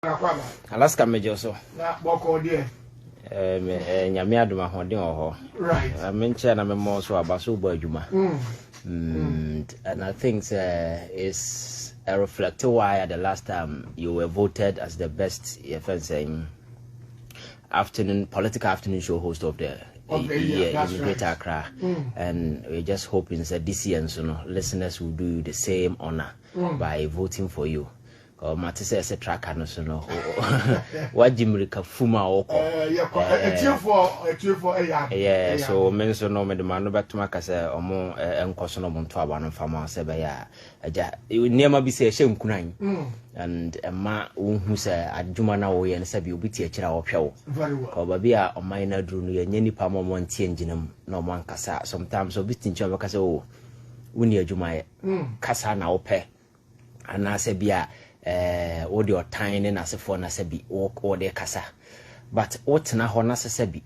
Alaska major so. Na boko die. Nyame aduma hoden oho. Right. I mention na memo so abaso bo adwuma. And I think it's a reflect why at the last time you were voted as the best saying political afternoon show host of the year in Greater Accra. And we're just hoping that this year listeners will do the same honor by voting for you. Matisse is a tracker, no, so no. What Jimrika Fuma oko. Yeah, so mention no, Madame back to Macassa or more and Cosono Montoa and Farmer Sebaya. You never be say shame kunai. And a ma who say at Jumana way and Sabi will be teacher or show. Very well. Or Babia or minor drew and Yenny Pamo Monty engine no one cassa. Sometimes so bit in Chavacas, Winnie Jumai Cassa now pay. And I say, Bia. Or your time and as a phone as a be walk or their casa. But what na honors as a be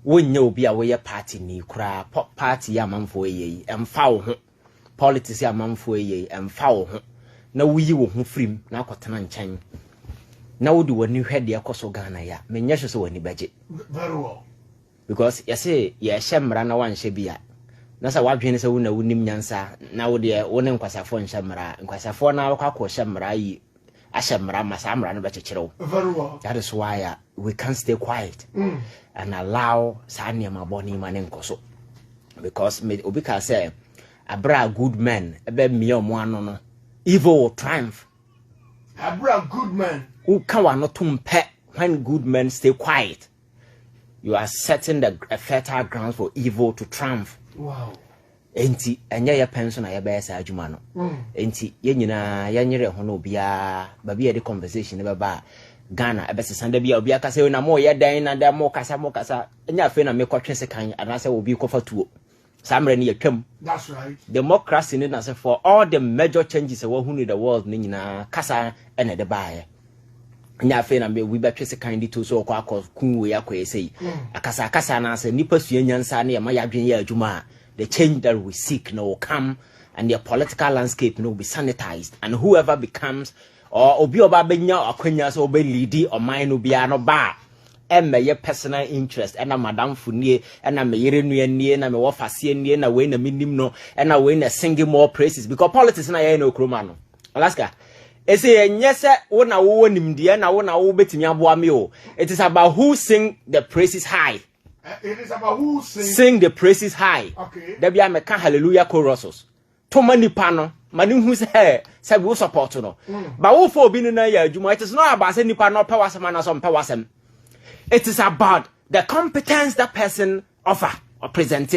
when you be away a party ni cry pop party a man for ye and foul politics a man for ye and foul. Now we will free now cotton chain. Now do when you had the Akoso Ghana ya, men yes so any budget. Very well. Because you say, yeah, Shamra no one shabia. Nasa wabjene se wuna wunim nyansa na wo de wonen kwasafo nshamra nkwasafo na akwa shamra yi ashamra masamra no bechecherew. Very well. That is why we can't stay quiet and allow sanya maboni manenkoso. Because me obika say abra good men ebe me omo no evil will triumph. Abra good men Who can wa no tumpe when good men stay quiet. You are setting the fertile grounds for evil to triumph. Wow. Enti anya ya pension na ya ba sa adwuma no. Enti ye nyina ya nyere ho no bia ba bia the conversation ne ba Ghana ebesesanda bia obi aka say na mo ye dan na da mo kasa anya afi na me kwatwe sekan anase obi kofa tuo. Samre ne yatwam. That's right. Democracy ne na say for all the major changes we who in the world ne nyina kasa ene de baaye. Anya afi na me we ba twese kan di to so kwa kunwe akwa sei. Akasa na say nipa sua nyansa ne ma ya dwen ya adwuma. The change that we seek will come, and the political landscape will be sanitized, and whoever becomes or obi oba benya or kwenya so obe leadi or mine will be ano ba your personal interest and a madam funie and a me yere nue na me wo fase nie na we na minim no and na we na singing more praises because politics na ye no kroma no Alaska ese enye se wo na wo nimde na wo betimi aboa me o. It is about who sing the praises high. It is about who sing the praises high. Okay. There be a meka hallelujah choruses. To many pano, manu who say we support no. But who for being na ya adwuma, it is not about any pano pewasem na some pewasem. It is about the competence that person offer or present,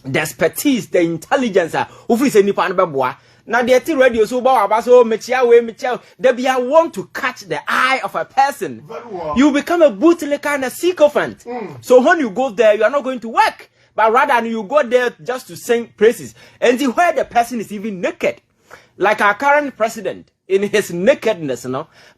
the expertise, the intelligence who is any pano beboa. Now the radio so about so mechia there be I want to catch the eye of a person. Well. You become a bootlegger and a sycophant. So when you go there, you are not going to work, but rather you go there just to sing praises. And see where the person is even naked, like our current president in his nakedness,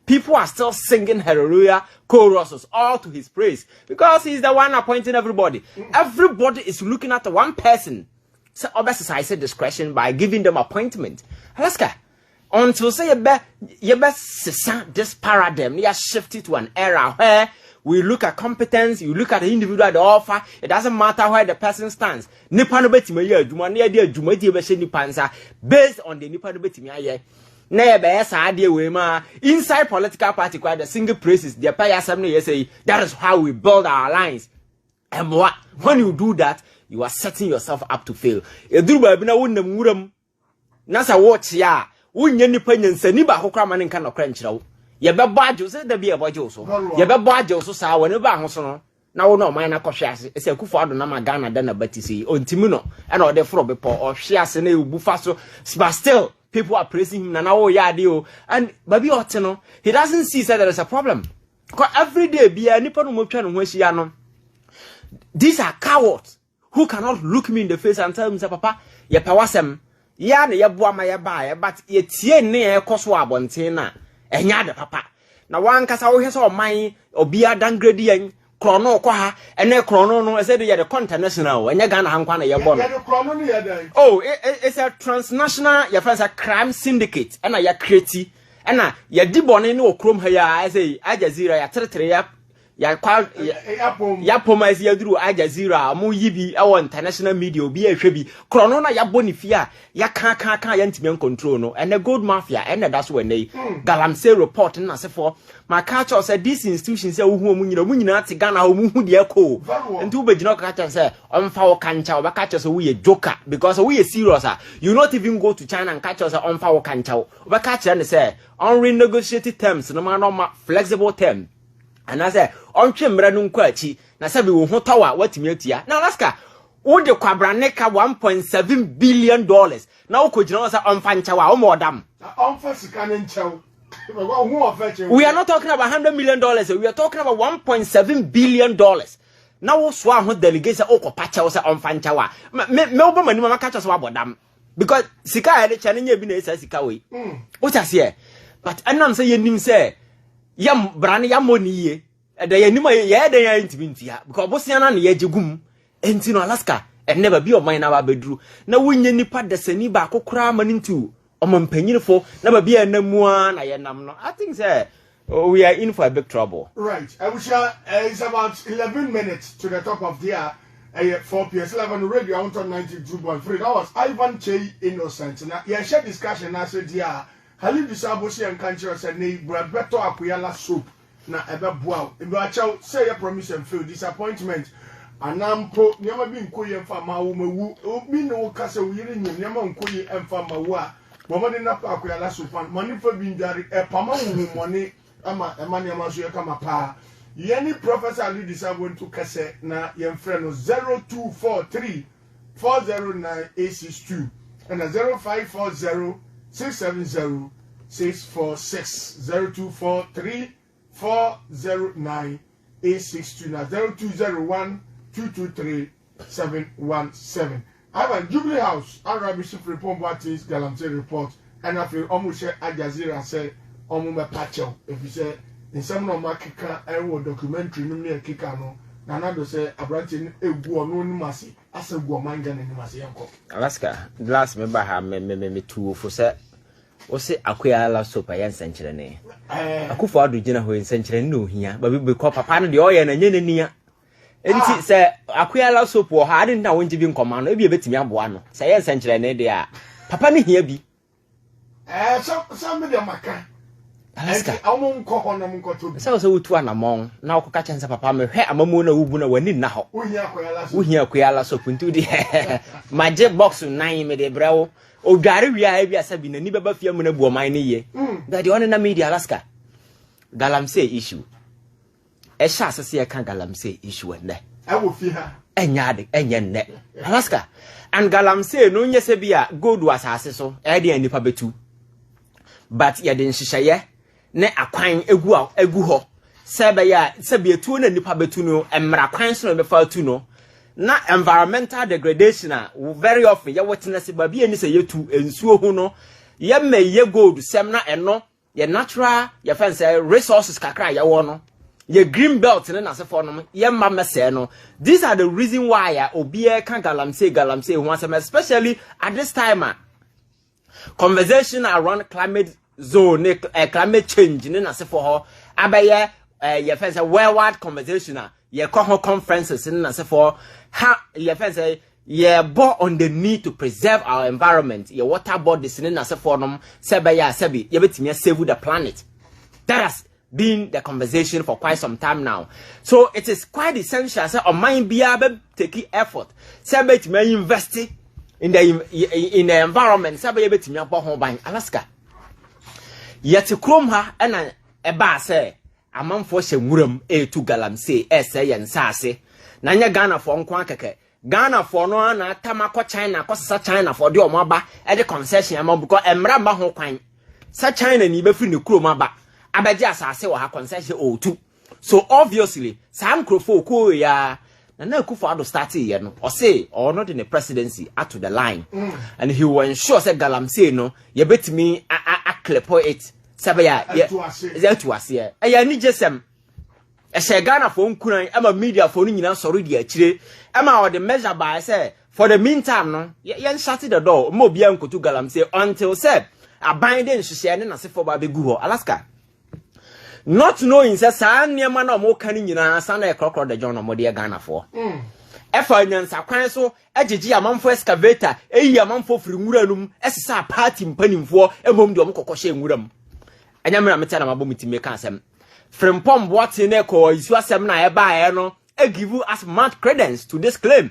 people are still singing hallelujah choruses all to his praise because he's the one appointing everybody. Everybody is looking at the one person. So exercise discretion by giving them appointment. Alaska, until say you best this paradigm, you shift it to an era where we look at competence, you look at the individual the offer. It doesn't matter where the person stands. Nipa no betimi ye adwuma na ye adwuma ti be hye nipa nsa based on the nipa no betimi aye. Na ye be sa ade we ma inside political party quite the single praises the pay assembly you say that is how we build our alliance. And what when you do that you are setting yourself up to fail. Eduru ba bi na wonnam wuram na sa watch ya wonye nipa nyansa ni ba kokra ma ne nka no kra nkyerɛw. Ye be baajo se da bi e baajo so. Ye be baajo so sa woni ba ho so no. Na wo no man na kɔhwe ase. Ese akufo ado na ma Ghana da na batisi. Ontimi no. E na ode fro be po ɔhwe ase na ebu fa so. But still people are praising him na wo ya ade o. And baby ote no, he doesn't see that there is a problem. Because every day bia nipa no mo twa no ho ahia no. These are cowards who cannot look me in the face and tell me, Papa, ye pewasem, ya ne ye boa ma ye ba, but ye tie ne e koso abonten na, enya de papa. Na wan kasa wo hwe so man obi adangrade yen, krono kwa ha, ene krono no, say ye the international, enya Ghana hankwa na ye bo no. Oh, it's a transnational, your friends a crime syndicate, and a create ena ye di bone ne okrom ha ya say Aljazeera ya tretre ya kwa ya poma si aduru Aljazeera mo yibi e international media obi ahwe bi krono na ya boni fia ya kan ya ntimi control no and the gold mafia and that's when they galamsey report na se for my culture said this institution say wo hu mu nyina ate Ghana wo hu de ko nti wo begina ka cha say onfa wo kancha wo ka cha say wo ye joker because wo ye serious you not even go to China and catch us onfa wo kancha wo ka cha ne say on renegotiated terms no ma flexible term and I say on twemra no nkwachi na sabi wo hu tawa watimi atia na Alaska wo de kwabraneka 1.7 billion dollars na wo kogina wo say onfa ncha wa wo modam onfa sika ne ncha we are not talking about $100 million. We are talking about $1.7 billion. Now, what's one delegation? Oh, Kopacha was on Fanchawa. Melbourne, Mama catches Wabodam. Because Sika had a challenge, you been a Sikawi. What I say? But I don't say you say, Yam Brani Yamoni, and the Yanima, yeah, they are intimatia. Because Bosiana and Yajugum, and in Alaska, and never be of mine our bedroom. Now, when you nip at the Seniba, cram into. For never be a one. I think we are in for a big trouble. Right. I wish it's about 11 minutes to the top of the hour. 4 PS11 radio on 92.3. That was Ivan Che Innocent. Now, yeah, share discussion. I said, yeah, Halil Bisabosi and Kancho said, Beto Akuyala soup. Now, ever wow. If I shall say a promise and feel disappointment. Anampo, never been Koyan Fama, who be no castle, we didn't never Koyi and Fama. Mama na pa akuyala supan money for being jari pama wu money ama emani amaso ye kama pa yeni professor Ali Disabon to kase na yen friend 0243 409 862 and 0540 670 646 0243 409 862 na 0201 223 717. I have a Jubilee House, Arabic report what is galamsey report, and I feel almost share Aljazeera say Omume Pacho. If you say in some of my kicker, I will documentary no near kicker no, Nanado say a branching a go no masi, as a woman in Masianko. Alaska, last member have me two for set. O say Akuyala soap a yan century. Akufa do Jenna who in century no here, but we call Papa the oil and yen. Enti say Akuyala soap or hard in now when you be command, maybe a bit me abuano. Say yes, century ne dia. Papa ni here be. Somebody maka. Alaska. I won't call on them go to. So so to an among now catch and papa me hair a mamuna ubuna when in now. We hear Kuyala soap into the magic box 9 me de brow. O gari we are heavy as a bin and never fear munabu mine ye. That the honor media Alaska. Galamsey issue. A shas see a can galamsey issue and there. I will fear her. And yard and yen Alaska. And galamsey no yesebia good was so Eddie and the pabetu. But ya didn't share ne akwan egu ho. Sebia 2 and the pabetuno and mrakwan on the faltuno. Na environmental degradation very often ya witness baby and say you to ensuo ho no. Ye may ye gold semna and no ye natural ye fancy resources kakra ya wono. Ye green belt and as a form, ye mama say no. These are the reason why obie can galamsey once, especially at this time. Conversation around climate zone, climate change, and as for her, abaye, ye fancy worldwide conversation, ye call conferences, and as for how ye fancy. Ye bought on the need to preserve our environment. Ye water bodies, and as a form, sebi, ye bet me save the planet. That has been the conversation for quite some time now. So it is quite essential. Say, on mind be able take effort. Say, bet me invest in the environment. Say, bet me about home buying Alaska. Yet to chrome her and a bar say, a man for she murum to galamsey say and sassy. Nanya Ghana for unkwankeke. Ghana for no na tamako China kosa China for the omaba e the concession among because emramba ho kwan. Sa China ni be free ni chrome ba. Abeji asase wa ha concession o2. So obviously Sam Crofo ko ya na Akufo-Addo start here no or say or not in the presidency out to the line and he will ensure say galamsey no ye betimi a clip it sabaya ye to ase e ya ni jesem e she Ghana for nkuran ama media for nyina soro di akire ama or the measure by say for the meantime no ye shut the door mo bia nkotu galamsey until say abandon hye ne nasefo ba begu ho Alaska not knowing say sa niema na mo kan nyina sa na ekrokro de John mo de Ghana fo efa nyansa kwan so agegi amanfo excavator eyi amanfo firi nwura num esesa party mpanimfo emom de omkokoshe nwuram anyamra meta na mabo mitime kan asem frimpom what ne ko isu asem na eba no give us much credence to this claim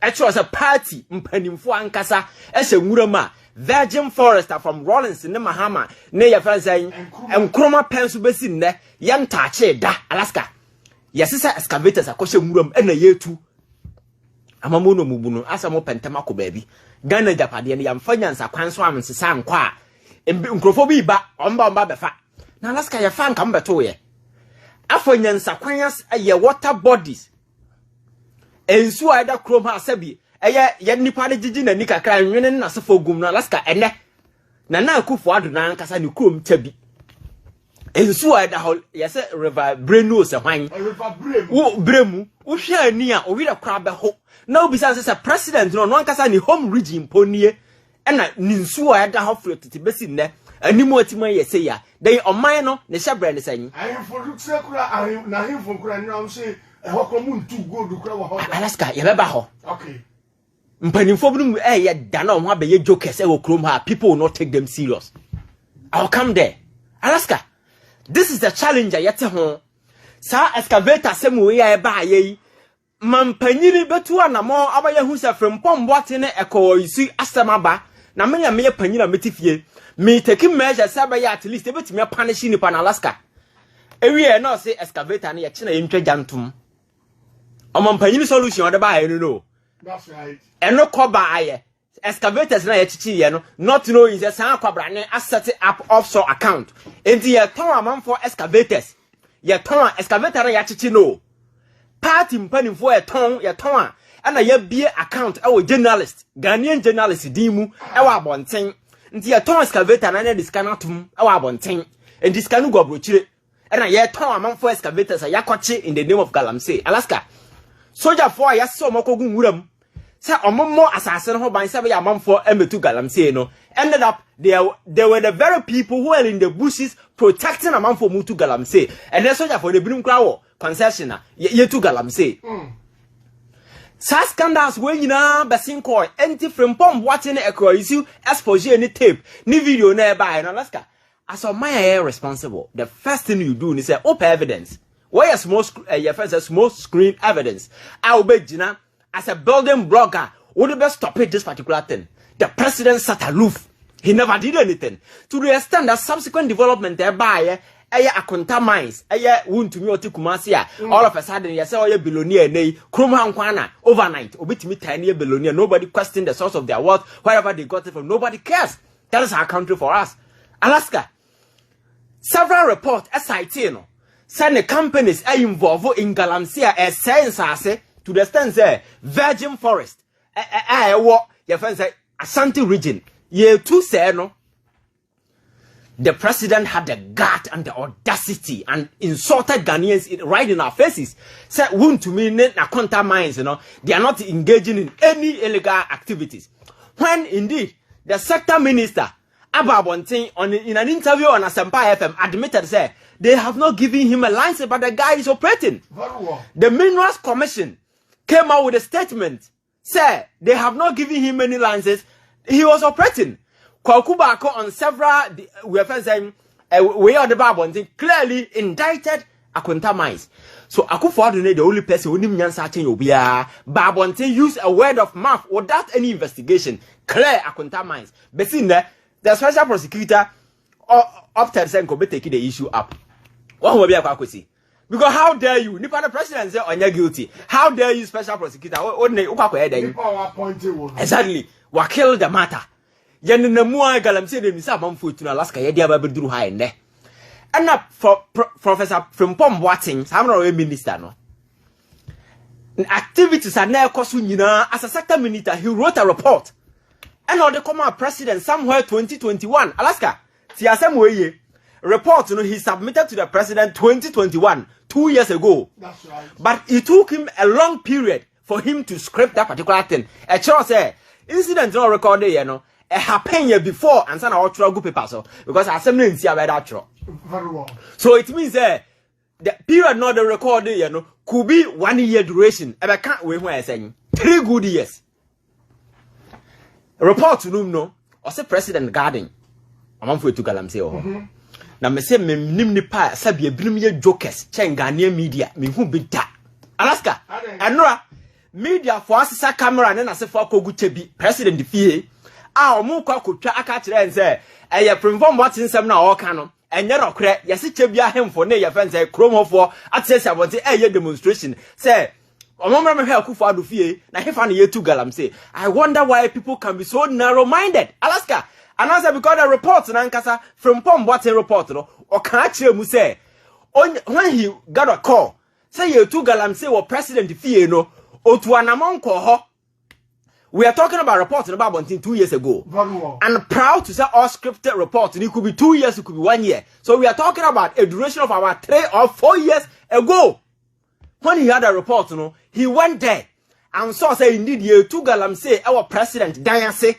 actually as a party mpanimfo ankasa ehye nwuram a Virgin Forester from Rollins ne Mahama ne ya fansan enkroma penso besi nne ye ntache da Alaska yesesa excavators akoshe nwuram na yetu amamono mubuno asamo pentema ko baabi Ghana japade ne yamfanya nsa kwan so amsesa nkwa nkrofo bi ba omba befa na Alaska ya fan kam beto ye afanya nsa kwan ye water bodies ensu aida krom ha sabi ye nipa de gigi na ni kakra nwene na sefo gum na Alaska ene na akufo ado na nkasa ni krom tabi ensu aida hol yese river brenu se hwan river bremu wo hwe ani a owi da kra be ho na obisa se president no nkasa ni home region ponie ena ni nsu aida ho fro tete besi ne animu atima yese ya den oman no ne hyebre ne sanyi ahimfo dukse kura na ahimfo kura ni am se hokomuntu gold kura wo ho Alaska ye beba ho okay mpanimfo binu ye da na ho abaye jokers wo krom ha people will not take them serious. I'll come there Alaska this is the challenge yet ho sa excavator semu ya ba ye mampanyini betu anamo abaye hu se frimpom boate ne ekowo isu asemaba na me ya me panyina metifie me take measure say abaye at least ebetimi punish ni pa na Alaska ewie na say excavator ne ye kina ye ntwa jantum mampanyini solution de ba ye no that's right eno koba aye excavators na ye chichi ye no not knowing say san kwabra ne asset up offshore account enti ye ton amanfo excavators ye ton excavator na ye chichi no party mpanimfo ye ton ana ye bie account e wo journalist Ghanaian journalist dimu e wo abonten enti ye ton excavator na discan atum e wo abonten enti discan go abrochire ana ye ton amanfo excavators ya kwache in the name of galamsey Alaska soldier for ya so mokogu nwuram say omommo asase no ho ban say ya amanfo emetu galamsey no ended up they were the very people who were in the bushes protecting amanfo mutu galamsey and the soldier for the binim kra wo concession yetu galamsey sa scandals we nyina besin ko anti frimpom watching ekro issue exposure any tape ni video na e buy no Alaska as a man responsible the first thing you do is say open evidence where is most your friends small screen evidence I will be Gina as a building blogger would be stop it this particular thing the president sat aloof he never did anything to the extent that subsequent development thereby akonta mines wuntumi oti kumasi all of a sudden you say oye billionaire nei krom hankwana overnight obitimi tiny billionaire nobody question the source of their wealth wherever they got it from nobody cares that is our country for us Alaska several reports SIT no say the companies are involved in galamsey science to the extent say Virgin Forest what your friends say Ashanti region ye too say no the president had the gut and the audacity and insulted Ghanaians right in our faces. Said, "Won't to me na conta mines, they are not engaging in any illegal activities." When indeed the sector minister Ababontin in an interview on Asempa FM admitted say they have not given him a license, but the guy is operating. The Minerals Commission came out with a statement, say they have not given him any licenses. He was operating. Kwakubako on several we are saying we are the Babontin clearly indicted Akonta mines. So Akufo-Addo the only person who didn't answer obia Babontin used a word of mouth without any investigation. Clear Akonta mines. But in there, the special prosecutor opted to go take the issue up. What will be a kwakwesi? Because how dare you? Nipa the president say on you guilty. How dare you, special prosecutor? Exactly. What killed the matter? Yen na mua galamsey de misa manfo tuna Alaska ye dia ba beduru ha enne na for Professor Frimpom Boateng samro minister no activities are na ekoso nyina as a sector minister he wrote a report and on the common president somewhere 2021 Alaska ti asem we report no he submitted to the president 2021 2 years ago. That's right. But it took him a long period for him to script that particular thing. A chance say incident no recorded happen before and sana or go paper so because assembly in see about that. Very well. So it means the period not the record, you know, could be 1 year duration. And I can't wait when I saying 3 good years. Report to no, or say President Garden. I'm for to galamsey or. Now me say me nipa sabi ebinum jokers chen Ghanaian media me hu bi da. Alaska. Enora media for asisa camera na se for kogu Kyebi President fie. A omu kwa kotwa aka kire en say eye premfom what nsem na o ka no. Enye rokre yesi Kyebi ahemfo na ye fen say kromofo atese abonte eye demonstration say omomra me hwe akufo ado fie na hefa na yetu galamsey. I wonder why people can be so narrow minded. Alaska. And also because the report na nkasa from Pomboate report no o kan kire mu say when he got a call say yetu galamsey was president fie no otu anamon ko ho. We are talking about reporting about 2 years ago. And proud to say all scripted reports. It could be 2 years, it could be 1 year. So we are talking about a duration of about 3 or 4 years ago. When he had a report, you know, he went there and saw say indeed yetu galamsey our president Dayase.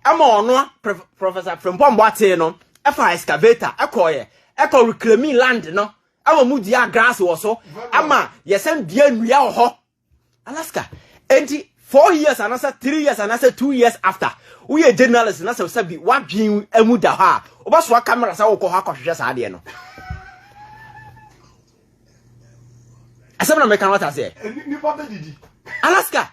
I'm on Professor from Pomboate no. Efa excavator, eko reclaiming land no. Our mudia grass also. Ama yesem bia nwia ho. Alaska. 4 years and answer 3 years and answer 2 years after. We a journalist and answer sabi what dream emuda ha. Obaswa camera sa wo ko ha kohwehwe sa de no. Asem na me kan what I say. Alaska.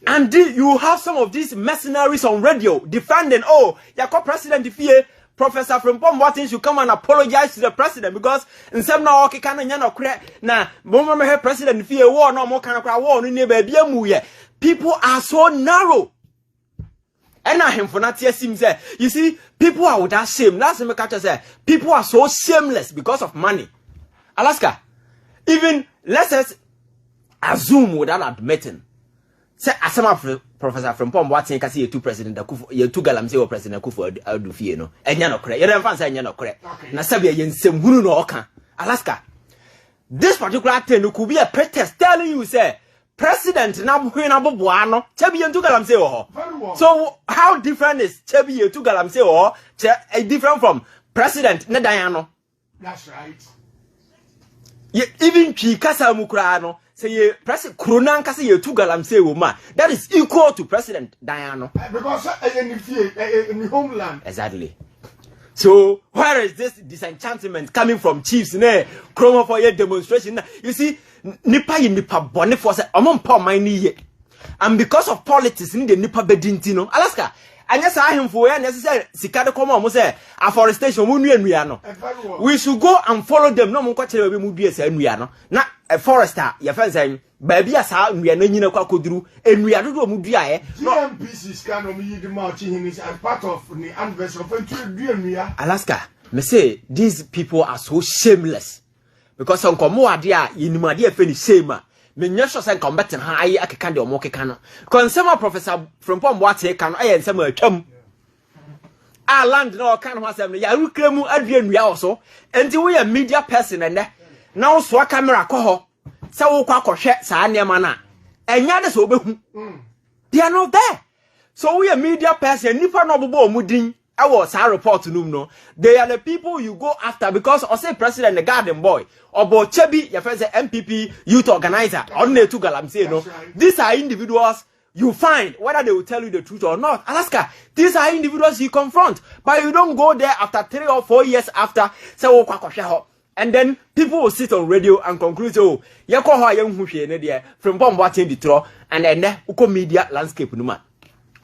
And you have some of these mercenaries on radio defending, oh, your president fie Professor from Pomboate should come and apologize to the president because in some now okay can no credit na mama president fie war no more can war no ne ba bia mu ye. People are so narrow. And na him for not seems say you see people are without shame. Last me catch say people are so shameless because of money. Alaska. Even let's just assume without admitting say asema Professor from Pomboate kasi yetu president akufo yetu galamsey or president akufo adu fie no enya no kre yere mfa say enya no kre na sabe ye nsem hunu no oka. Alaska, this particular thing could be a pretext telling you say president na hwe na boboa no Kyebi yetu galamsey ho. So how different is Kyebi yetu galamsey ho different from president ne dan no? That's right. Even twi kasa mu kra no say president Kronan kasa yetu galamsey wo ma that is equal to President Diano because in the homeland. Exactly. So where is this disenchantment coming from chiefs ne kromo for your demonstration? You see nipa bone for say omompa man ni ye and because of politics ni the nipa bedinti no. Alaska anya sa ahemfo ya necessary sika de come omo say afforestation mu nua no we should go and follow them no mo kwakere be mu dua sa nua no na a forester ye fa say baabi asa nua na nyina kwa koduru enua dodo mu dua ye GMPCs can o yi the mouth as part of the anniversary of dua nua. Alaska me say these people are so shameless because on komo ade a yinimade afa ni shame me nyesho say combatant ha ayi akeka de omo keka no consema Professor from Pomboate kan aye nsema atwam a land na o kan ho asem no ya rukremu adua nua oso enti we a media person ene na wo so camera ko ho say wo kwa kohwe saa nema na enya de so obehu they are not there. So we a media person nipa no bobo omudin awo sa report num no they are the people you go after because or say president the garden boy obo Kyebi your friend say MPP youth organizer or netu galamsey no these are individuals you find whether they will tell you the truth or not. Alaska, these are individuals you confront but you don't go there after 3 or 4 years after say wo kwa kohwe ho and then people will sit on radio and conclude oh ye ko ho ayen hu hwe ne de from Pomboate di tro and then uko media landscape no man.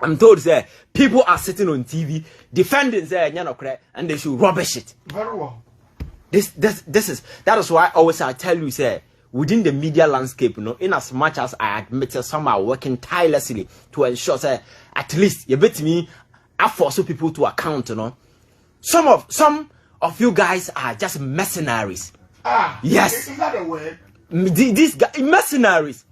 I'm told say people are sitting on TV defending say and they should rubbish it. Very well. That is why always I tell you say within the media landscape, you know, in as much as I admit some are working tirelessly to ensure say at least you bet me I force people to account, you know. Some of you guys are just mercenaries. Yes. Is that a word? These guys mercenaries.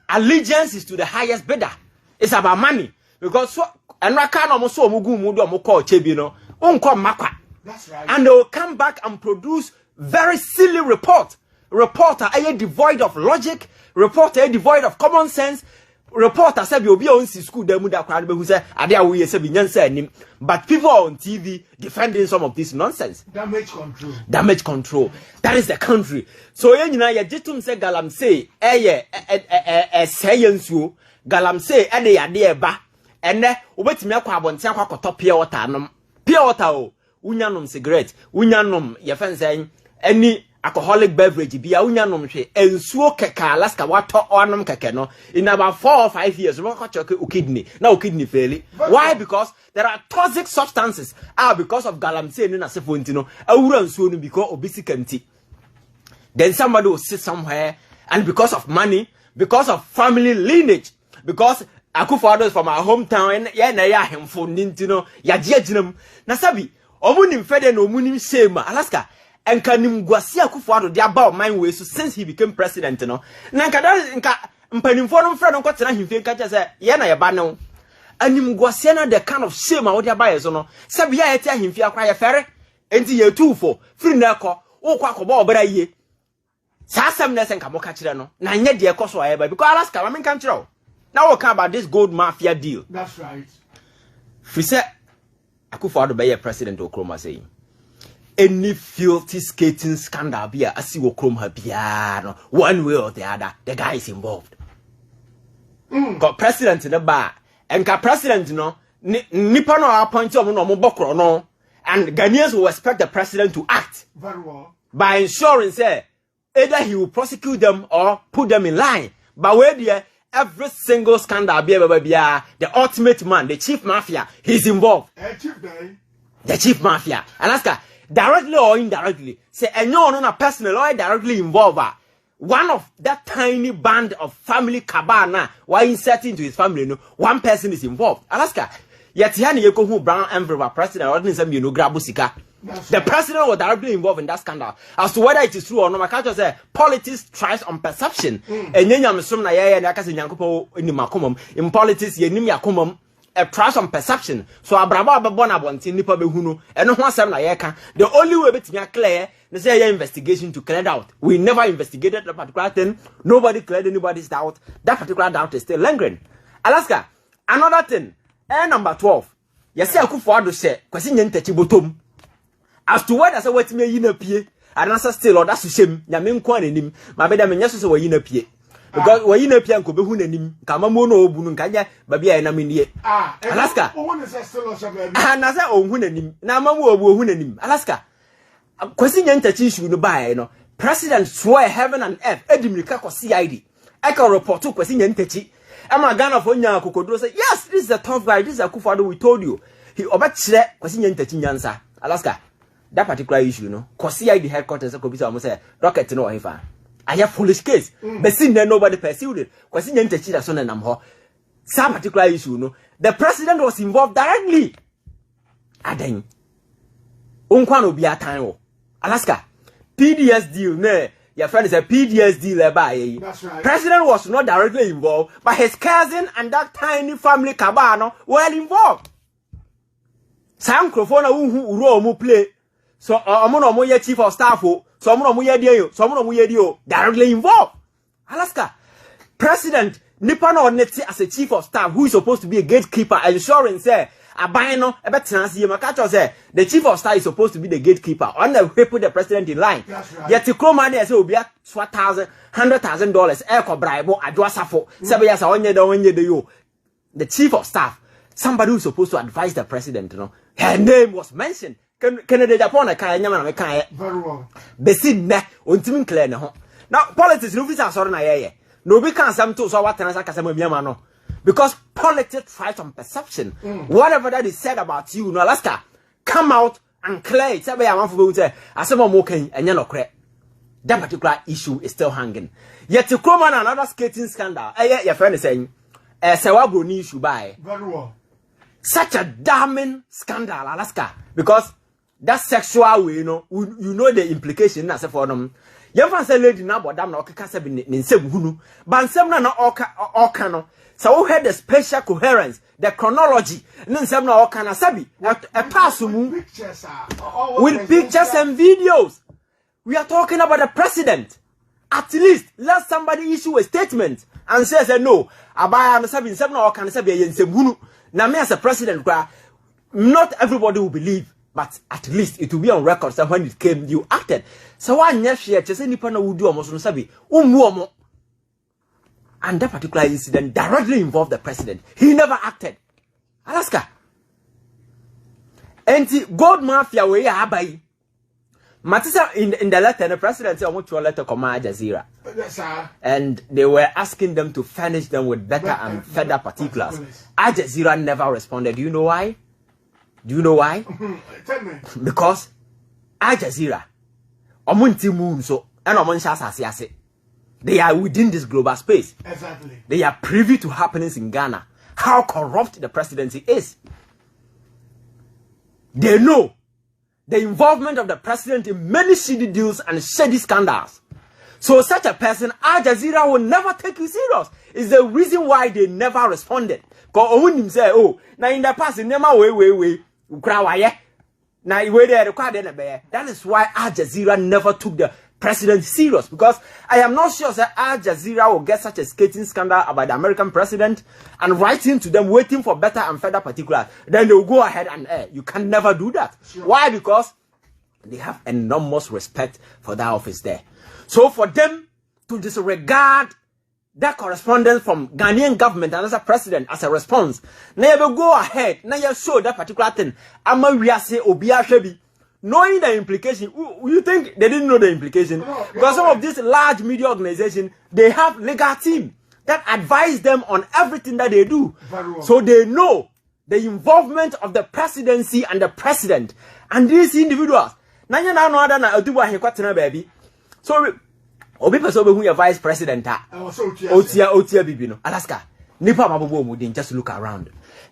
Allegiance is to the highest bidder. It's about money. Because so and so call Kyebi no makwa. That's right. And they will come back and produce very silly reporter devoid of logic, reporter devoid of common sense, reporter said you'll be on school demuda crowd who said Adia we say him. But people on TV defending some of this nonsense. Damage control. Damage control. That is the country. So you know ya jitum say galamsey science you galamsey ade ba ene obetimi akwa abontia akwa koto pure water nom. Pure water o unyanom cigarette unyanom ye fensen any alcoholic beverage bia unyanom hwe ensuo keka Alaska wato onom keke no in about 4 or 5 years we go check kidney now kidney fail. Why? Because there are toxic substances because of galamsey na sefo no awura nsuo no because obesity. Then somebody will sit somewhere and because of money, because of family lineage, because Akufo-Addo is from our hometown and ya na ya hemfo nintino ya jiejinam na sabi omunim fede no omunim shame Alaska enka nimguasi Akufo-Addo dey about mind way so since he became president no na nka mpanimfo no mfre no kwatena himfe nka che say ya na ye ba ne animguasi na the kind of shame wo dey about yeso no sabi ya yeti ahimfe akwa ye fere enti ye tuufo free na ekọ wo kwa akọba obara yie Sasam nesen ka moka kire no na nye de ekoso ayeba because Alaska ma menka kire o now we talk about this gold mafia deal. That's right. Fi say Akufo-Addo be president Okroma say any filthy skating scandal bia asi Okroma bia no one way or the other the guy is involved. Got president in the bar and ka president no nipa no appoint no bokro no and Ghanaians will expect the president to act very well by ensuring say either he will prosecute them or put them in line. But where there, every single scandal, the ultimate man, the chief mafia, he's involved. The chief mafia. Alaska, directly or indirectly, say, and no, not personal or directly involved. One of that tiny band of family cabana, why inserting into his family, no, one person is involved. Alaska, yet yani yeko who brown envelope president, or didn't you know, grabusika. The president was directly involved in that scandal. As to whether it is true or not, I can't just say politics thrives on perception. And then I'm assuming in politics, it thrives on perception. So Abraba Babona wanting nipa behuno, and no one said the only way to clear they say investigation to clear out. We never investigated that particular thing, nobody cleared anybody's doubt. That particular doubt is still lingering. Alaska, another thing, number 12. Yes, Akufo-Addo say, question ntechi bottom. As to what I say, what me yin pie, and answer still or that's shame. Yamin kwan enim, my beda men yeso we yin pie. Because we yin pie nko behu nanim, kama mo no obunu nkanya baby ay na menie. Alaska. Ohun is still or baby. Na say ohun nanim, na mamu obu ohun nanim. Alaska. Kwesi nyantachi issue no bae no. President swear heaven and earth edimrika ko CID. I can report to kwesi nyantachi. Ama Ghana for nya kokodro say, yes, this is a tough guy, this is Akufo-Addo we told you. He obakire kwesi nyantachi nyansa. Alaska. That particular issue, no, cause CID headquarters could be almost say rocket no hifa. I have foolish case. But since then nobody pursued it. Cause in the son and some particular issue, no, the president was involved directly. Aden. Unkwano be a time. Alaska. PDS deal, ne, your friend is a PDS deal by. That's right. President was not directly involved, but his cousin and that tiny family cabano were involved. Some microphone who play. So omo ye chief of staff so omo ye dio so omo ye dio directly involved. Alaska president nipa no neti as a chief of staff who is supposed to be a gatekeeper ensuring say aban no e betena se maka cho say the chief of staff is supposed to be the gatekeeper on the put the president in line. Right. Yet kroma na say obi a $100,000 e ko bribe adwasafo say be ya say onye de yo the chief of staff, somebody who is supposed to advise the president, you know, her name was mentioned. Canada Japan very well. Besin ne untimin clear no. Now politics no fit asori na ye. No be can some to so what answer kasema miama no. Because politics thrives on perception. Whatever that is said about you, no Alaska, come out and clear it. Say be am for say asema mo kan enye no kre. That particular issue is still hanging. Yet to come on another skating scandal. Your friend is saying sewa broni issue by. Very well. Such a damning scandal, Alaska, because that sexual way, you know the implication as for them. You fan say lady na bodam na okeka se bi ne nsem hunu, but nsem na oka no. So we had the spatial coherence, the chronology, ne nsem na oka na sabi a pass with pictures and videos. We are talking about the president. At least let somebody issue a statement and says no, abaya no sabi nsem na oka no sabi yensem hunu. Na me as a president, not everybody will believe, but at least it will be on record. So when it came, you acted. So one year she just any partner would do almost no sabi omo. And that particular incident directly involved the president. He never acted. Alaska. And the gold mafia way abai. Matisa in the letter, the president said, I want to letter come Al Jazeera. Yes, sir. And they were asking them to furnish them with better and further particulars. Al Jazeera never responded. Do you know why? Do you know why? Tell me. Because Al Jazeera, omunti moon so and omunshasasiase. They are within this global space. Exactly. They are privy to happenings in Ghana. How corrupt the presidency is. They know the involvement of the president in many shady deals and shady scandals. So such a person, Al Jazeera will never take you serious. It's the reason why they never responded. Because Owunim say, oh, now in the past, never way, now that is why Al Jazeera never took the president serious, because I am not sure that Al Jazeera will get such a scathing scandal about the American president and writing to them waiting for better and further particulars. Then they will go ahead and air. You can never do that. Sure. Why? Because they have enormous respect for that office there. So for them to disregard that correspondence from Ghanaian government and as a president as a response, now you go ahead, now you show that particular thing. Ama wiase obia shebi. Knowing the implication, you think they didn't know the implication? No, because some of these large media organizations, they have legal team that advise them on everything that they do. Well. So they know the involvement of the presidency and the president and these individuals. Now you know that baby. So obi person who your vice president Otia Bibino Alaska. Nipa mabobo mudin, just look around.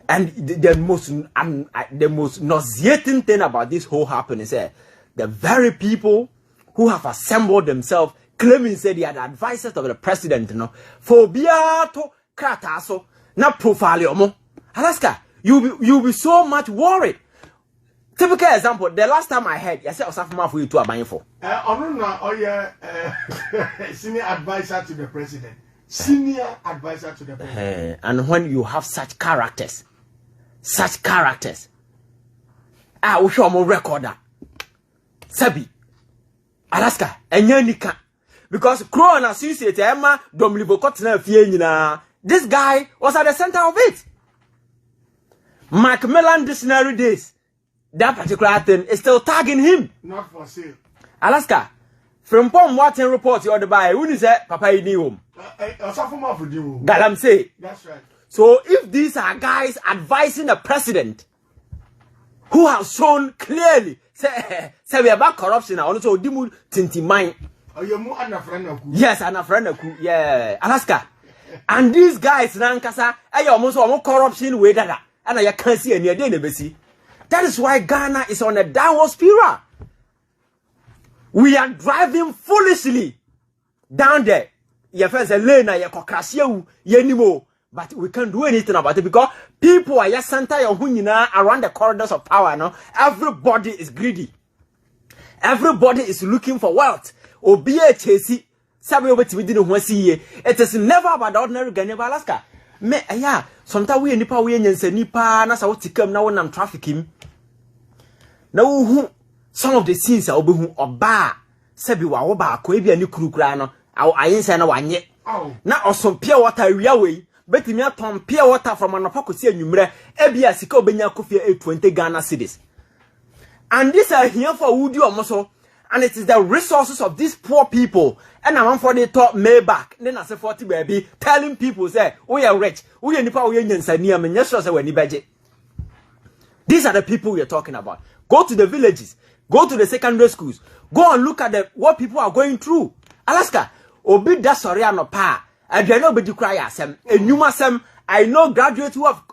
And the most nauseating thing about this whole happening is the very people who have assembled themselves claiming say they are the advisors of the president, you know, for biato krataso na profile omo. Alaska, you'll be so much worried. Typical example, the last time I heard, I said Osafuma for you to abide for. Senior advisor to the president. Senior advisor to the president. And when you have such characters, we show more recorder. Sabi, Alaska, Enyanika. Because Crow and Associate Emma Domlibo Cotton Fiena. This guy was at the center of it. Macmillan Dictionary Days. That particular thing is still tagging him. Not for sale. Alaska, from Pom Watson report you order by, who is that? Papa Idiom. Galamsey. That's right. So if these are guys advising the president who have shown clearly say we about corruption and also dimu tinti mine. Yes, and a friend yeah, Alaska. And these guys nankasa almost corruption way that and I can't see any day. That is why Ghana is on a downward spiral. We are driving foolishly down there. Your friends are lane, but we can't do anything about it because people are just around the corridors of power now. Everybody is greedy. Everybody is looking for wealth. It is never about the ordinary Ghanaian Alaska. Sometimes we nipa we nipa na sa wotikam na wonam trafficking. Now some of the scenes are oba sebi wa wo ba ko ebia ni kurukura no ayense na wanye. Na osom pure water wia we betimi atom pure water from anopa kosi anwumre ebia sika obenya kofia 820 Ghana cedis. And these are here for Woody Omoso, and it is the resources of these poor people. And I'm for the top Maybach. Then I say 40 baby, telling people say, we are rich, we are nipa we are men yes say we budget. These are the people we are talking about. Go to the villages, go to the secondary schools, go and look at what people are going through. Alaska, obi da sorry no pa. I don't know but you cry asem. Enyuma I know graduates who have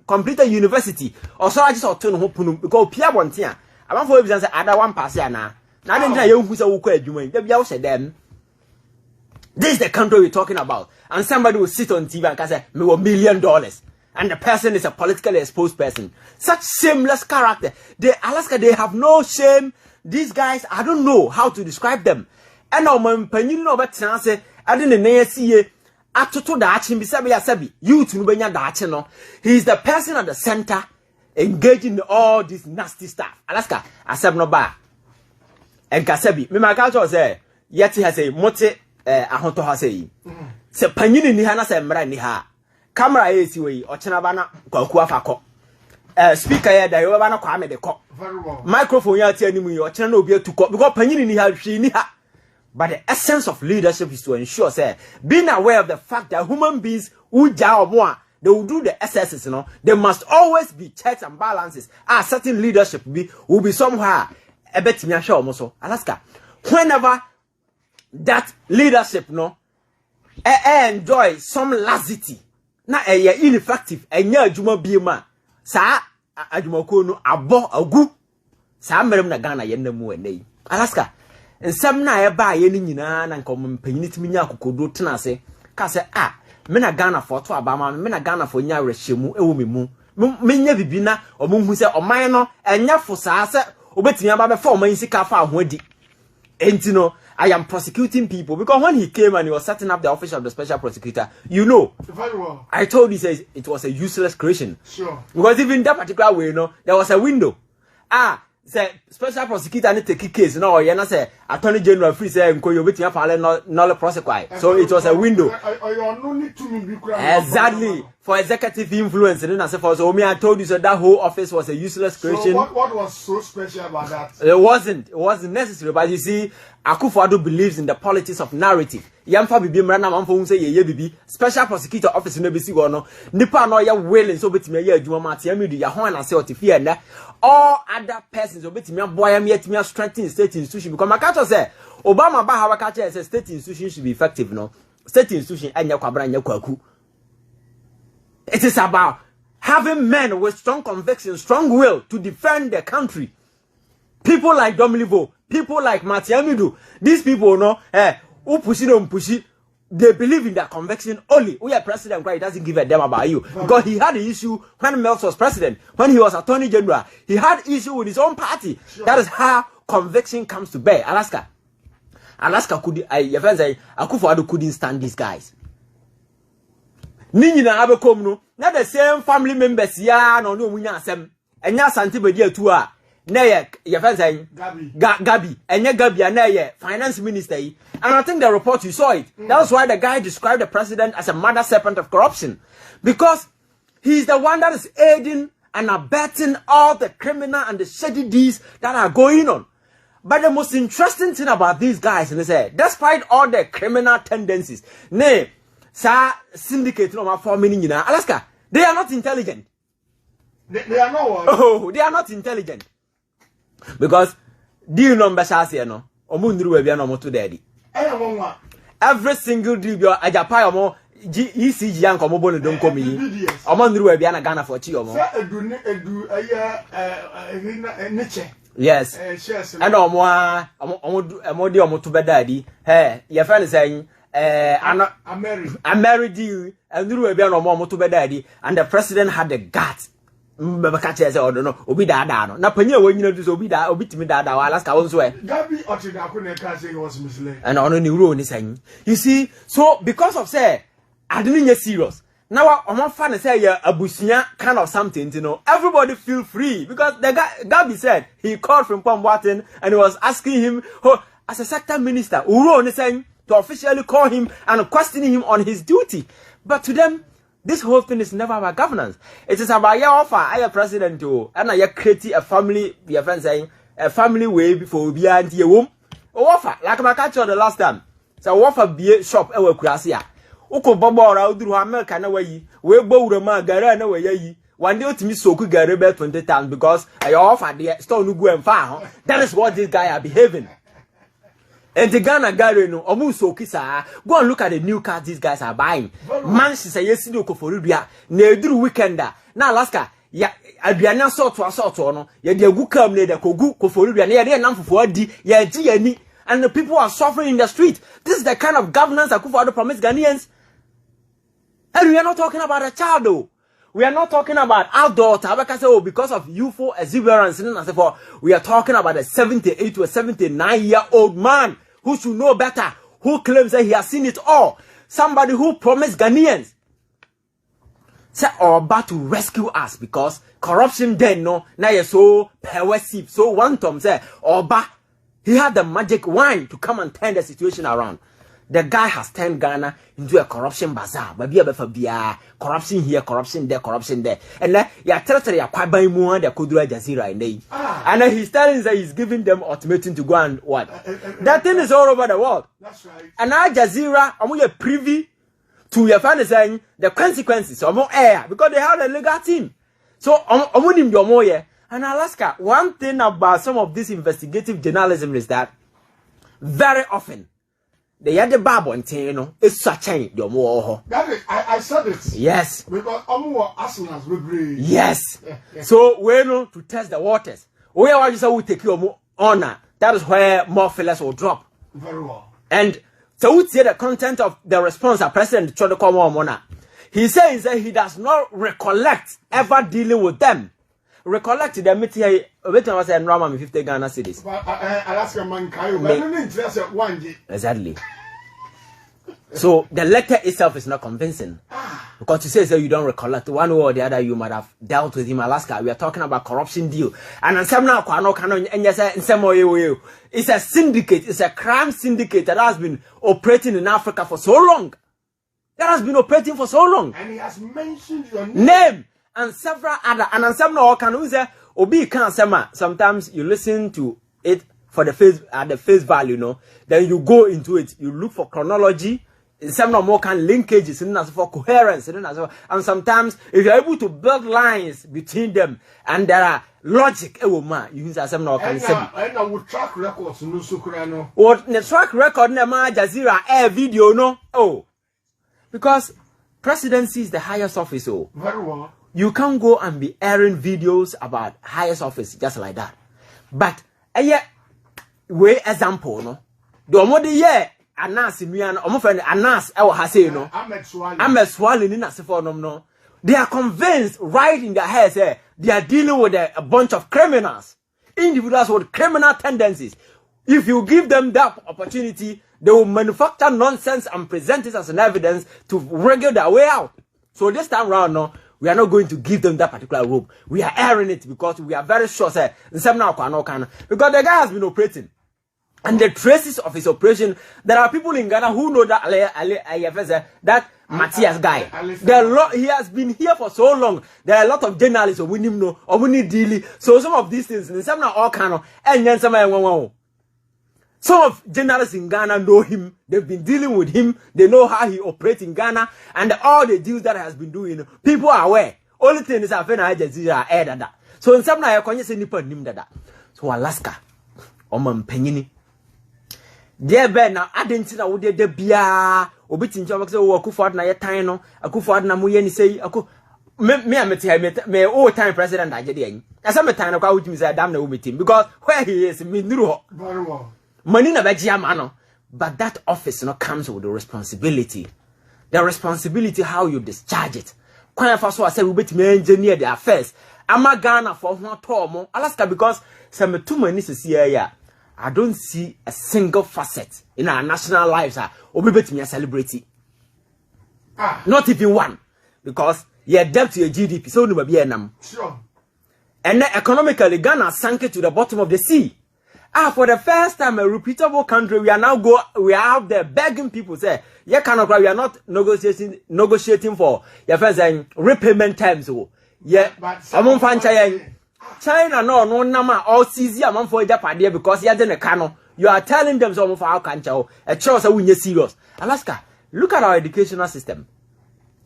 completed university or so I just turn hope because Pierre Bontia. I want for evidence other one pass here now. Now then you who say who quit you them. This is the country we're talking about. And somebody will sit on TV and say, me $1 million. And the person is a politically exposed person. Such shameless character. Alaska, they have no shame. These guys, I don't know how to describe them. And I'm you know but say I didn't see atoto dachi bisabi ya sabi youth no benya dachi no. He is the person at the center engaging in all this nasty stuff. Alaska asem no ba. Enka sabi me maka say yeti ha say mote ahonto ha say. Se panyini ni ha na se mra ni ha. Camera esi we ochena ba na kwaku afako. Speaker ya da yo ba na kwa me de ko. Microphone ya ti animu yo ochena na obi atuko because panyini ni ha hwi ni ha. But the essence of leadership is to ensure, say, being aware of the fact that human beings who job more, they will do the excesses, you know. There must always be checks and balances. Certain leadership will be somewhere a bit also. Alaska. Whenever that leadership, no, enjoy some laxity, na ineffective, juma bima, sa ajumoko no abo agu, sa merem na Ghana yenemu ene. Alaska. Nsem na eba ye ni nyina na nkom mpanyini timi nya kokodo tena se ka se me na Ghana for to abama me na Ghana for nya rehemu ewo memu menya bibi na omonhu se oman no enya fo saa se obetimi aba be fa oman sika fa ho adi enti no I am prosecuting people because when he came and he was setting up the office of the special prosecutor, you know, very well. I told you says it was a useless creation. Sure. Because even that particular way, you know, there was a window. Say special prosecutor need take case no or na say attorney general free say nko you betia file no prosecute. So it was a window. Exactly. For executive influence and say for so me I told you so that whole office was a useless creation. So what was so special about that? It wasn't necessary, but you see Akufo-Addo believes in the politics of narrative. Yamfa bibi mrana mamfo say ye bibi special prosecutor office no be si go no nipa no ya willing so betimi ya adwuma ma tia medu ya ho na say otifia na all other persons obetimi aboya me yetimi strengthen state institution because makato say Obama ba hawa ka say state institution should be effective no state institution anya kwabra anya kwaku. It is about having men with strong conviction, strong will to defend the country. People like Domilivo, people like Matiamidu, these people no pushi, they believe in their conviction only. We are president, right? He doesn't give a damn about you. Because he had an issue when Mills was president, when he was attorney general. He had issue with his own party. Sure. That is how conviction comes to bear. Alaska could, Akufo-Addo couldn't stand these guys. Nini na abekom no, na the same family members ya no munya asem. Enya sante bedi atu a na ye fancy Gabi enya Gabi na ye finance minister yi. And I think the report you saw it. That's why the guy described the president as a mother serpent of corruption, because he's the one that is aiding and abetting all the criminal and the shady deeds that are going on. But the most interesting thing about these guys, and they say, despite all their criminal tendencies, sa syndicate no ma forming in Alaska, they are not intelligent. They are not what? Oh, they are not intelligent. Because do you know Mbashasi no? Omundru we bia no moto daddy. Every single deal ajapa omo ECG yanko mo bonu don komi. Omundru we bia na Ghana for chi omo. Yes. And omo di omo to bedadi. Hey, your friend is saying I'm married you and the president had the guts. Mbakache say odo obi da no. Na panya we nyina do so obi timi da Alaska won so e. Gabi Otidako ne ka say he was misled. And ono ni wuro ni saying. You see, so because of say I didn't get serious. Now I'm fan say ya abusia kind of something, you know. Everybody feel free because the guy Gabi said he called from Pamwaten and he was asking him as a sector minister, Uro ni saying to officially call him and questioning him on his duty. But to them, this whole thing is never about governance. It is about your offer, I am president to, and I create a family, your friend saying, a family way before we are your womb. Offer, like my catcher the last time. So offer be shop ever crasia. Uko bobo ra uduru America na way, we bow the man gara na way ye. One day to me so could get rebel 20 times because I offer the stone no go and far. That is what this guy are behaving. And the Ghana Gary no almost so kisa. Go and look at the new cars these guys are buying. Man, she say yes, no koforubia. Ne do weekender. Now Alaska, ya aduane sort no. Ya de gu kam ne de kogu koforubia. Ne ya de nam fufu adi. Ya ji ya ni. And the people are suffering in the street. This is the kind of governance that Akufo-Addo promised Ghanaians. And we are not talking about a child though. We are not talking about our daughter because of youthful exuberance. We are talking about a 78 to a 79-year-old man who should know better, who claims that he has seen it all. somebody who promised Ghanaians say about to rescue us because corruption then no now you're so pervasive. So one time say Oba, he had the magic wine to come and turn the situation around. The guy has turned Ghana into a corruption bazaar. But be corruption here, corruption there. And then you tell you quite by more the Kudura Jazeera in there. And then he's telling that he's giving them ultimatum to go and what? That thing is all over the world. That's right. And Al Jazeera, I'm going to privy to your family saying the consequences of more air because they have a legal team. So I'm winning your more. And Alaska, one thing about some of this investigative journalism is that very often they had the Bible and you know it's such a your more. That is, I said it. Yes. Because more Arsenal's will yes. So we know to test the waters. We are just will take your more honor. That is where more fellas will drop. Very well. And so we see the content of the response of President Chodo Komona. He says that he does not recollect ever dealing with them. Recollect the meeting here. Was in Rama 50 Ghana cities. Exactly. So the letter itself is not convincing. Because he says that you don't recollect one way or the other, you might have dealt with him. Alaska, we are talking about corruption deal. And some now, it's a syndicate, it's a crime syndicate that has been operating in Africa for so long. And he has mentioned your name. And several other, and some no can use obi can sometimes you listen to it for the face at the face value, no. Then you go into it, you look for chronology, some no more can linkages, and as for coherence, and sometimes if you're able to build lines between them and there are logic, you can say some no can say. And with track records, no sukrano. What the track record na Al Jazeera air video, no. Oh, because presidency is the highest office, oh. Very well. You can't go and be airing videos about highest office just like that. But way example no. The more the year anas mian friend anas e ha say no. I'm swallowing in no. They are convinced right in their heads they are dealing with a bunch of criminals. Individuals with criminal tendencies. If you give them that opportunity, they will manufacture nonsense and present it as an evidence to wriggle their way out. So this time round no, we are not going to give them that particular rope. We are airing it because we are very sure because the guy has been operating. And the traces of his operation, there are people in Ghana who know that Matthias guy. He has been here for so long. There are a lot of journalists who him know or we need daily. So some of these things, some are all kind of and then some of journalists in Ghana know him. They've been dealing with him. They know how he operates in Ghana and all the deals that he has been doing. People are aware. Only thing is Al Jazeera air that. So in some na say nipa nim that. So Alaska, penyini. Dear Ben, now I didn't know what they be obitin job say Akufo-Addo na ye tan no Akufo-Addo na moye ni say me old time president agede. Asa me tan no kwa wutimi say damn na meeting because where he is me nuru. Very well. Money na beji amano, but that office no comes with the responsibility. The responsibility how you discharge it. Kwan fa so say we betimi engineer the affairs. Ama Ghana for ho tomo Alaska because some too many here. I don't see a single facet in our national lives we betimi celebrity. Not even one because you're debt to your GDP so no be enam. Sure. And then economically Ghana sank to the bottom of the sea. For the first time, a reputable country, we are out there begging people, say, we are not negotiating for your first repayment terms. Yeah, China, no, nama, all season, I'm for Japan because you're in a canon. You are telling them some of our country, a choice when you're serious. Alaska, look at our educational system,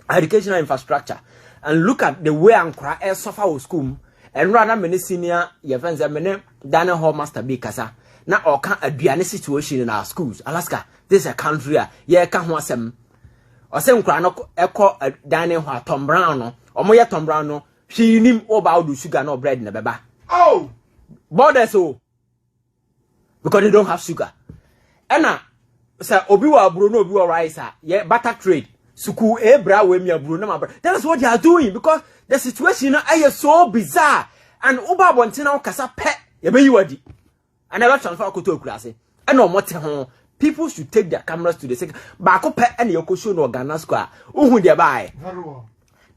our educational infrastructure, and look at the way I'm crying, suffer with school. And rather many senior your friends are many Daniel Hall Master B Kasa. Now or can a situation in our schools. Alaska, this is a country can want some or some crano echo a Daniel Tom Brown or Moya Tom Brown. She knew about the sugar no bread in the baba. Oh, bother so because they don't have sugar. Anna sir Obiwa Bruno Obiwa rice, butter trade. Suku Ebra Wemia Bruno. That is what they are doing because the situation is so bizarre. And Uba Bontina Casa pet, Yabayuadi. And I transfer to class. And no matter People should take their cameras to the second. Bako pe any yoko show no Ghana square. Uhu de buy. Very well.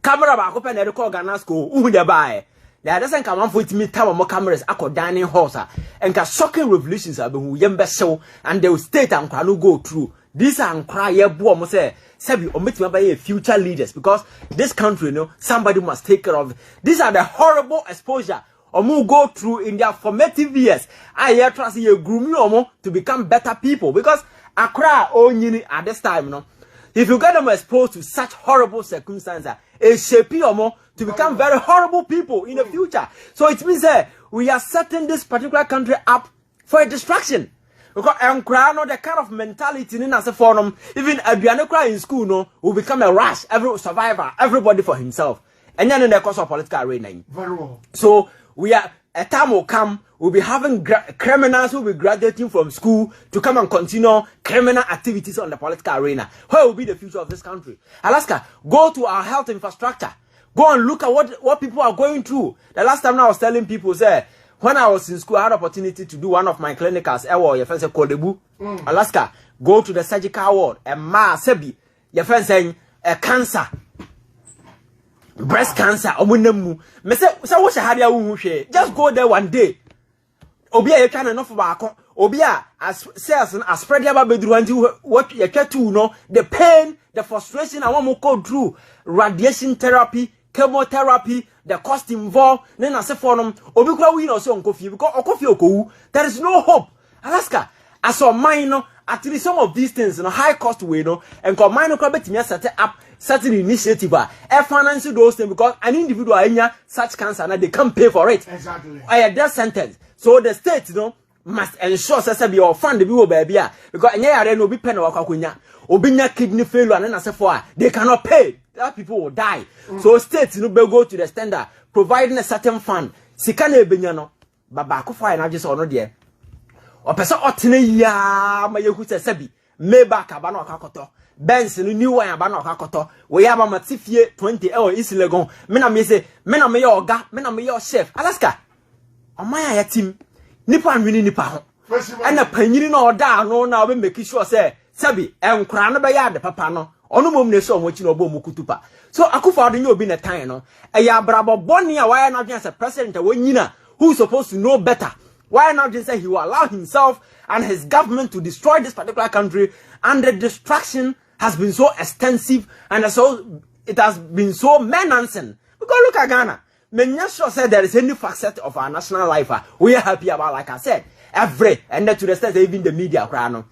Camera bako pe na call Ghana school. Uhu de buy. There doesn't come on for it me time more cameras. Ako dining halls and ka shocking revolutions are being yembe show and they will state and can go through. These are cry ye bo mo say Sebi omit me by future leaders because this country, you know, somebody must take care of it. These are the horrible exposure. Omo go through in their formative years. I hear trust you groom you omo to become better people because Accra only at this time, you know. If you get them exposed to such horrible circumstances, it shape omo to become very horrible people in the future. So it means that we are setting this particular country up for a distraction. Because Accra no the kind of mentality in as a forum, even Abianokra in school no will become a rush, every survivor, everybody for himself. And then in the course of political arena. Very well. So we are a time will come, we'll be having criminals who will be graduating from school to come and continue criminal activities on the political arena. Where will be the future of this country? Alaska, go to our health infrastructure. Go and look at what people are going through. The last time I was telling people, say, when I was in school, I had opportunity to do one of my clinicals. Your friend said, Kyebi, Alaska, go to the surgical ward. And sebi, your friend saying, cancer. Breast cancer, me say what just go there one day. Obia you can enough about Obia as sales and as spread about bedru what you get to know the pain, the frustration I want to go through, radiation therapy, chemotherapy, the cost involved, then I say for them, Obikwa win or so coffee because coffee there is no hope. Alaska, as a minor, at least some of these things in a high cost way, no, and combine a set up certain initiative finance those things because an individual in such cancer and they can't pay for it. Exactly. I death sentence. So the state, you know, must ensure that be or fund the people baby because any no be pen or obinya kidney failure and then for they cannot pay. That people will die. So states, you know, go to the standard, providing a certain fund. Sikane benyano, baba kufa and I just honor there. Or person otine ya my yahu sebi, meba kabano kakoto. Benz no new one aba na okakoto we have a matifie 20 is legon me na me say me na me your oga me na me your chef Alaska oman ya team nipa nwini nipa ho ana panyini na oda no na we make sure say sabi enkura no be ya de papa no ono mom ne so omochi no obo mukutupa so akufa do nye obi na tan no e ya brabo boni a why na as a president wonyina who is supposed to know better. Why not just say he will allow himself and his government to destroy this particular country, and the destruction has been so extensive and so it has been so menacing. Because look at Ghana. Many sure said there is any facet of our national life we are happy about, like I said, every and then to the extent even the media crown.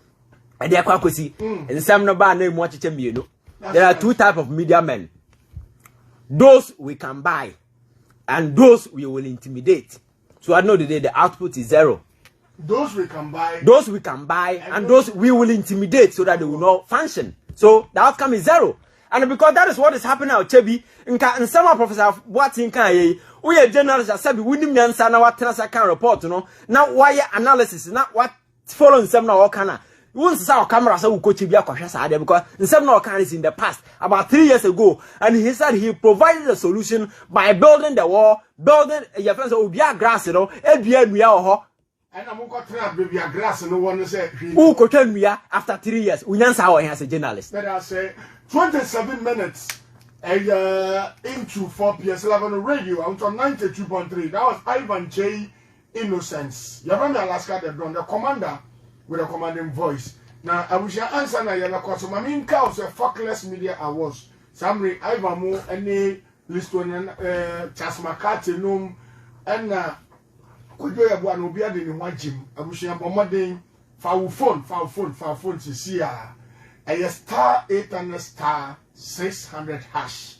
And they are quite see and some no bad name watch you know. There are two types of media men. Those we can buy and those we will intimidate. So I know the output is zero. Those we can buy, and those we will intimidate so that they will not function. So the outcome is zero. And because that is what is happening now, Kyebi, in some professor what in can we are journalists that said we didn't answer now what can report, you know. Now why analysis, not what following some now can. Once saw camera so coach Kyebi because in some now can is in the past about 3 years ago, and he said he provided a solution by building the wall, building your friends will be a grass, you know, and I'm going to baby a grass and no one say who could tell me after 3 years. We answer how as a journalist. But I say 27 minutes into 4 PS 11 radio out on 92.3. That was Ivan J. Innocence. You remember Alaska the commander with a commanding voice. Now I wish I answer now your question. My main cause a fuckless media awards. Samri Ivan Mo any Liston Chas McCarthy num and could you have one who be adding in one gym? I wish you have a foul phone to see a star 8 and a star 600 hash.